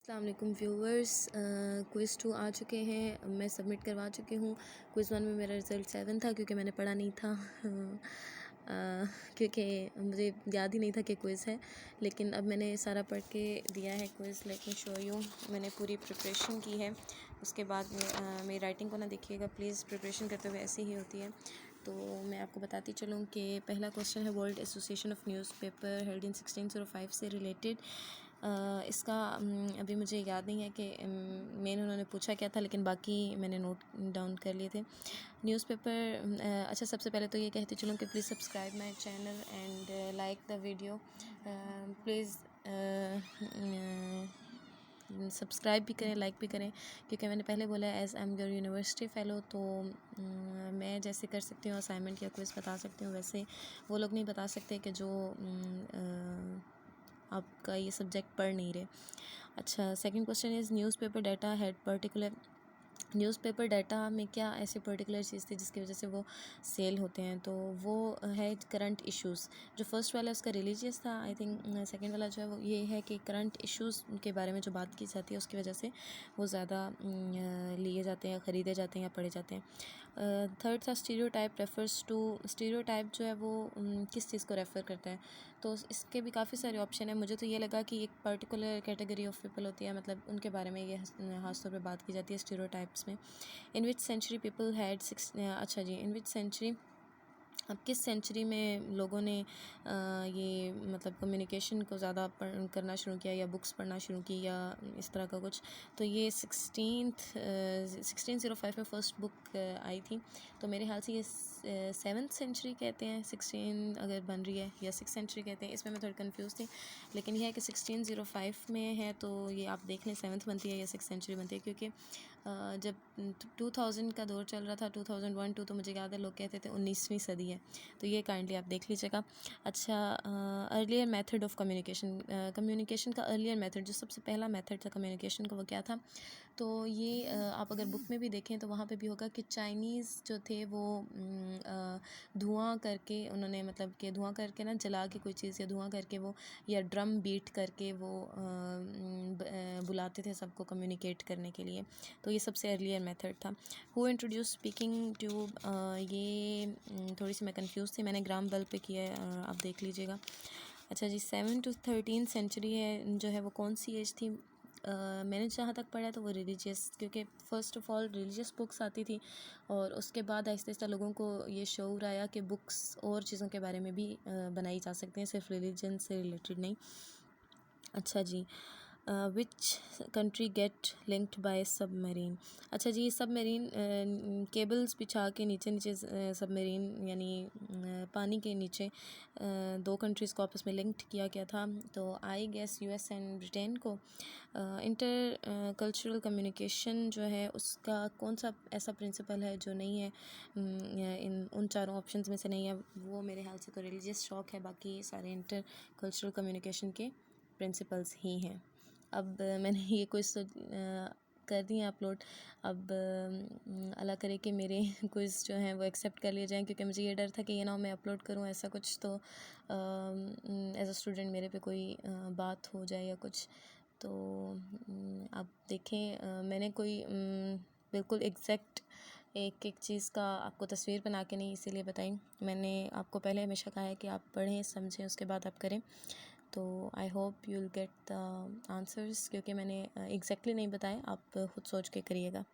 अस्सलाम वालेकुम viewers, quiz 2 आ चुके हैं। मैं सबमिट करवा चुकी हूँ। क्विज़ 1 में मेरा रिज़ल्ट 7 था क्योंकि मैंने पढ़ा नहीं था। क्योंकि मुझे याद ही नहीं था कि क्विज़ है, लेकिन अब मैंने सारा पढ़ के दिया है quiz. Let me show you, मैंने पूरी प्रिपरेशन की है। उसके बाद मेरी राइटिंग को ना देखिएगा प्लीज़, प्रिपरेशन करते हुए ऐसी ही होती है। तो मैं आपको बताती चलूँ कि पहला क्वेश्चन है world association of newspaper held in 1605 से रिलेटेड। इसका अभी मुझे याद नहीं है कि मेन उन्होंने पूछा क्या था, लेकिन बाकी मैंने नोट डाउन कर लिए थे। न्यूज़पेपर अच्छा, सबसे पहले तो ये कहती चलूँ कि please subscribe my channel and like the video. Please subscribe भी करें, लाइक भी करें, क्योंकि मैंने पहले बोला as I am your university fellow, तो मैं जैसे कर सकती हूँ असाइनमेंट या क्विज़ बता सकती हूँ, वैसे वो लोग नहीं बता सकते कि जो आपका ये सब्जेक्ट पढ़ नहीं रहे। अच्छा, second question is newspaper data had particular. Newspaper data में क्या ऐसी पर्टिकुलर चीज़ थी जिसकी वजह से वो सेल होते हैं, तो वो है करंट इश्यूज़। जो फर्स्ट वाला उसका रिलीजियस था, आई थिंक सेकंड वाला जो है वो ये है कि करंट इश्यूज़ के बारे में जो बात की जाती है उसकी वजह से वो ज़्यादा लिए जाते हैं, ख़रीदे जाते हैं या पढ़े जाते हैं। थर्ड था स्टीरियोटाइप रेफर्स टू। स्टीरियोटाइप जो है वो किस चीज़ को रेफ़र करता है, तो इसके भी काफ़ी सारे ऑप्शन हैं। मुझे तो ये लगा कि एक पर्टिकुलर कैटेगरी ऑफ पीपल होती है, मतलब उनके बारे में ये ख़ास तौर पे बात की जाती है स्टीरियोटाइप्स में। इन विच सेंचुरी पीपल हैड अच्छा जी, इन विच सेंचुरी, अब किस सेंचुरी में लोगों ने ये मतलब कम्युनिकेशन को ज़्यादा करना शुरू किया या बुक्स पढ़ना शुरू की या इस तरह का कुछ, तो ये 1605 में फ़र्स्ट बुक आई थी। तो मेरे ख्याल से ये 7th सेंचुरी कहते हैं, 16 अगर बन रही है, या 6th सेंचुरी कहते हैं। इसमें मैं थोड़ी कंफ्यूज थी, लेकिन यह है कि 1605 में है, तो ये आप देख लें 7th बनती है या 6th सेंचुरी बनती है, क्योंकि जब 2000 का दौर चल रहा था, 2001-2, तो मुझे याद है लोग कहते थे 19वीं सदी है, तो ये काइंडली आप देख लीजिएगा। अच्छा, earlier method of communication, communication का अर्लियर मेथड, जो सबसे पहला मेथड था कम्युनिकेशन का, वो क्या था, तो ये आप अगर बुक में भी देखें तो वहाँ पे भी होगा कि चाइनीज़ जो थे वो धुआं करके, उन्होंने मतलब कि धुआं करके ना, जला के कोई चीज़ या धुआं करके वो, या ड्रम बीट करके वो बुलाते थे सबको कम्युनिकेट करने के लिए, तो ये सबसे अर्लियर मेथड था। हु इंट्रोड्यूस स्पीकिंग ट्यूब, ये थोड़ी सी मैं कंफ्यूज थी, मैंने ग्राम बेल पे किया है, आप देख लीजिएगा। अच्छा जी, 7 to 13 सेंचुरी है जो है वो कौन सी एज थी, मैंने जहाँ तक पढ़ा तो वो रिलीजियस, क्योंकि first of all religious books आती थी, और उसके बाद आहिस्ता आहिस्ता लोगों को ये शऊर आया कि बुक्स और चीज़ों के बारे में भी बनाई जा सकती हैं, सिर्फ रिलीजन से रिलेटेड नहीं। अच्छा जी, which country get linked by submarine. अच्छा जी, सबमरीन केबल्स बिछा के नीचे नीचे सबमरीन यानी पानी के नीचे दो कंट्रीज़ को आपस में लिंक्ड किया गया था, तो I guess US and Britain को। इंटर कल्चरल कम्युनिकेशन जो है उसका कौन सा ऐसा प्रिंसिपल है जो नहीं है इन उन चारों ऑप्शंस में से नहीं है, वो मेरे ख्याल से तो रिलीजियस शौक है, बाकी सारे इंटर कल्चरल कम्युनिकेशन के प्रिंसिपल्स ही हैं। अब मैंने ये क्विज़ कर दिए अपलोड। अब अल्लाह करे कि मेरे क्विज़ जो हैं वो एक्सेप्ट कर लिए जाएँ, क्योंकि मुझे ये डर था कि ये ना मैं अपलोड करूँ ऐसा कुछ, तो एज़ अ स्टूडेंट मेरे पे कोई बात हो जाए या कुछ, तो आप देखें मैंने कोई बिल्कुल एग्जैक्ट एक एक चीज़ का आपको तस्वीर बना के नहीं इसीलिए बताई। मैंने आपको पहले हमेशा कहा है कि आप पढ़ें समझें उसके बाद आप करें, तो I hope you will get the answers, क्योंकि मैंने एग्जैक्टली नहीं बताए, आप खुद सोच के करिएगा।